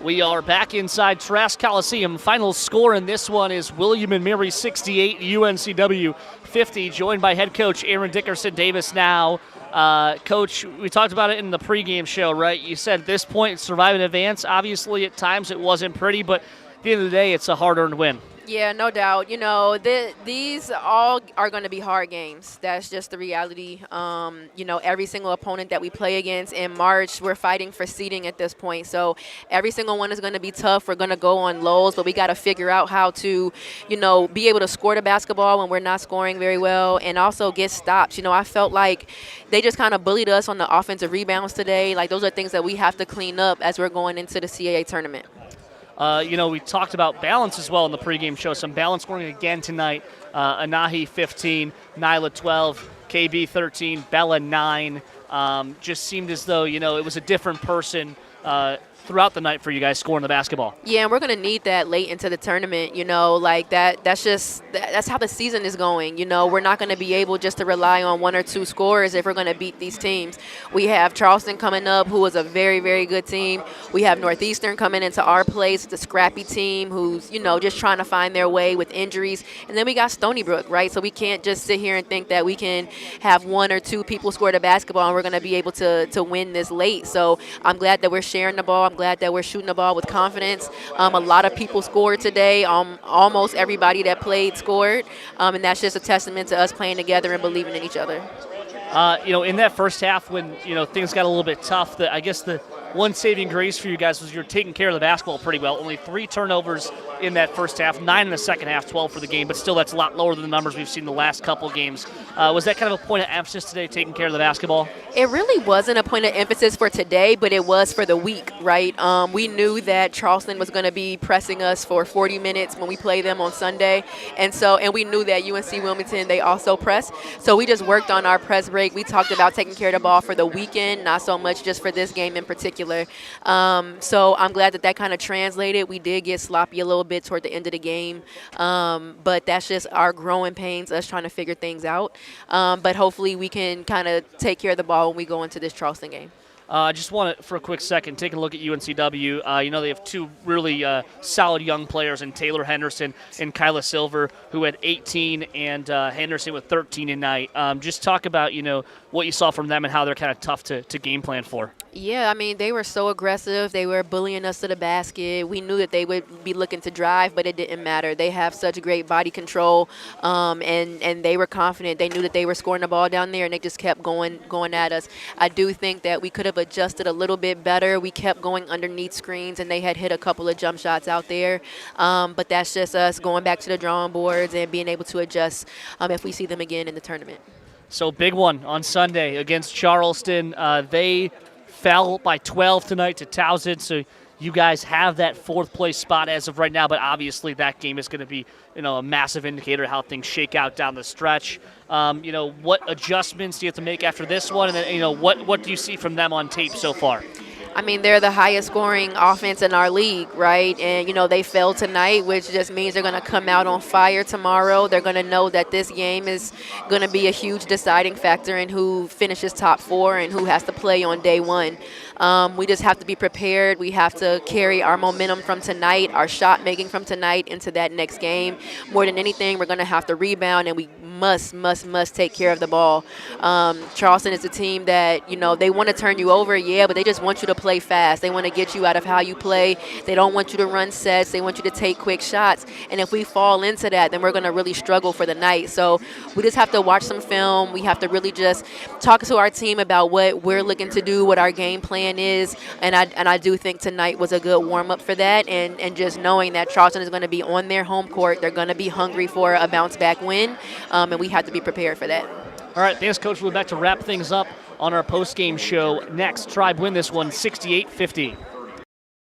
We are back inside Trask Coliseum. Final score in this one is William and Mary 68, UNCW 50, joined by head coach Erin Dickerson Davis now. Coach, we talked about it in the pregame show, right? You said at this point, survive and advance. Obviously, at times it wasn't pretty, but at the end of the day, it's a hard-earned win. Yeah, no doubt. You know, these all are going to be hard games. That's just the reality. You know, every single opponent that we play against in March, we're fighting for seeding at this point. So every single one is going to be tough. We're going to go on lows, but we got to figure out how to, you know, be able to score the basketball when we're not scoring very well and also get stops. You know, I felt like they just kind of bullied us on the offensive rebounds today. Like, those are things that we have to clean up as we're going into the CAA tournament. You know, we talked about balance as well in the pregame show. Some balance scoring again tonight. Anahi 15, Nyla 12, KB 13, Bella 9. Just seemed as though, you know, it was a different person throughout the night for you guys scoring the basketball. Yeah, and we're going to need that late into the tournament, you know, like that's how the season is going. You know, we're not going to be able just to rely on one or two scorers if we're going to beat these teams. We have Charleston coming up, who is a very, very good team. We have Northeastern coming into our place, the scrappy team who's, you know, just trying to find their way with injuries. And then we got Stony Brook, right? So we can't just sit here and think that we can have one or two people score the basketball and we're going to be able to win this late. So I'm glad that we're sharing the ball. I'm glad that we're shooting the ball with confidence. A lot of people scored today. Almost everybody that played scored. And that's just a testament to us playing together and believing in each other. You know, in that first half when, you know, things got a little bit tough, I guess the one saving grace for you guys was you're taking care of the basketball pretty well. Only 3 turnovers in that first half, 9 in the second half, 12 for the game, but still that's a lot lower than the numbers we've seen the last couple games. Was that kind of a point of emphasis today, taking care of the basketball? It really wasn't a point of emphasis for today, but it was for the week, right? We knew that Charleston was going to be pressing us for 40 minutes when we play them on Sunday, and we knew that UNC Wilmington, they also press. So we just worked on our press break. We talked about taking care of the ball for the weekend, not so much just for this game in particular. So I'm glad that kind of translated. We did get sloppy a little bit toward the end of the game, but that's just our growing pains, us trying to figure things out. But hopefully we can kind of take care of the ball when we go into this Charleston game. I just want to, for a quick second, take a look at UNCW. You know, they have 2 really solid young players in Taylor Henderson and Kyla Silver, who had 18, and Henderson with 13 tonight. Just talk about, you know, what you saw from them and how they're kind of tough to game plan for. Yeah, I mean, they were so aggressive. They were bullying us to the basket. We knew that they would be looking to drive, but it didn't matter. They have such great body control, and they were confident. They knew that they were scoring the ball down there, and they just kept going at us. I do think that we could have adjusted a little bit better. We kept going underneath screens, and they had hit a couple of jump shots out there. But that's just us going back to the drawing boards and being able to adjust if we see them again in the tournament. So big one on Sunday against Charleston. They fell by 12 tonight to Towson, so you guys have that 4th place spot as of right now, but obviously that game is going to be, you know, a massive indicator of how things shake out down the stretch. You know, what adjustments do you have to make after this one, and then, you know, what do you see from them on tape so far? I mean, they're the highest scoring offense in our league, right? And, you know, they fell tonight, which just means they're going to come out on fire tomorrow. They're going to know that this game is going to be a huge deciding factor in who finishes top 4 and who has to play on day 1. We just have to be prepared. We have to carry our momentum from tonight, our shot making from tonight into that next game. More than anything, we're going to have to rebound, and we must take care of the ball. Charleston is a team that, you know, they want to turn you over, yeah, but they just want you to play fast. They want to get you out of how you play. They don't want you to run sets. They want you to take quick shots. And if we fall into that, then we're going to really struggle for the night. So we just have to watch some film. We have to really just talk to our team about what we're looking to do, what our game plan is. And I do think tonight was a good warm-up for that. And just knowing that Charleston is going to be on their home court. They're going to be hungry for a bounce-back win. And we have to be prepared for that. All right, thanks, Coach. We'll be back to wrap things up on our post-game show next. Tribe win this one 68-50.